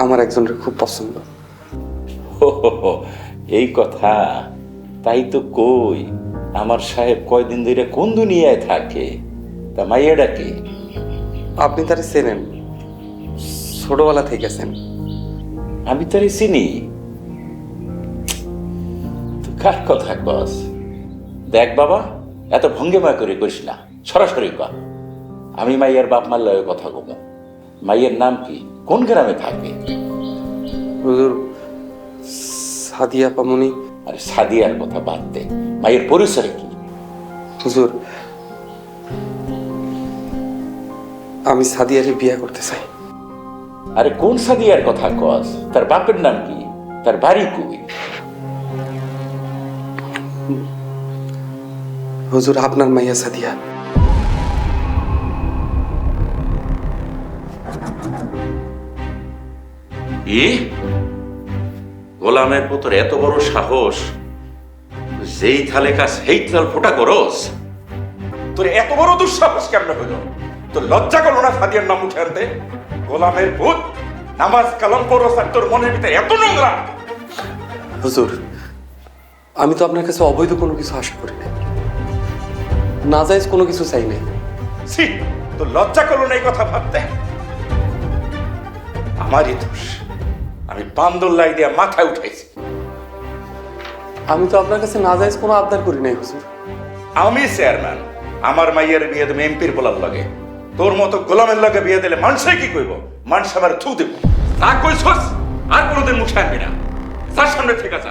আমার একজনের খুব পছন্দ। হো হো হো, এই কথা। তাই তো কই, আমার সাহেব কয়দিন ধরে কোন দুনিয়ায় থাকে? তা মাইয়াটা কি? আপনি তারে চেনেন, ছোটবেলা থেকে আছেন। আমি তারে চিনি? তো কার কথা কস? দেখ বাবা, এত ভঙ্গিমা করে করিস না, সরাসরি কর। আমি মাইয়ার বাপ মার লয়ে কথা কব। মাইয়ের নাম কি, কোন গ্রামে থাকে? হুজুর, সাদিয়া পামনি। আরে সাদিয়ার কথা বাদ দে, মাইয়ের পরিচয় কি? হুজুর, আমি সাদিয়ারে বিয়ে করতে চাই। আরে কোন সাদিয়ার কথা কস? তার বাপের নাম কি? তার বাড়ি কই? হুজুর, আপনার মাইয়া সাদিয়া। ই গোলামের পুত্র, এত বড় সাহস! যেই থালে কাজ সেই থাল ফোটা করস? তোর এত বড় দুঃসাহস কেমনে হইল? তোর লজ্জা করলো না সাদিয়ার নাম উঠে আনতে? গোলামের পুত, নামাজ কালাম পড়স আর তোর মনের ভিতরে এত নোংরা! হুজুর, আমি তো আপনার কাছে অবৈধ কোনো কিছু আশা করি না, নাজায়েজ কোনো কিছু চাই নাই। ছি, তোর লজ্জা করলো না এই কথা ভাবতে? আমারই দোষ, আমি বান্দরলাই দিয়া মাথায় উঠাইছি। আমি তো আপনার কাছে নাজায়েজ কোনো আবদার করি নাই হুজুর। আমি চেয়ারম্যান, আমার মাইয়ের বিয়ে দেবে এমপির বলার লাগে। তোর মতো গোলামের লাগে বিয়ে দিলে মানুষে কি কইব? মানুষ আমার থু দেব। তা কইছস আর কোনোদিন মুখে আনবি না। তার সামনে ঠিক আছে।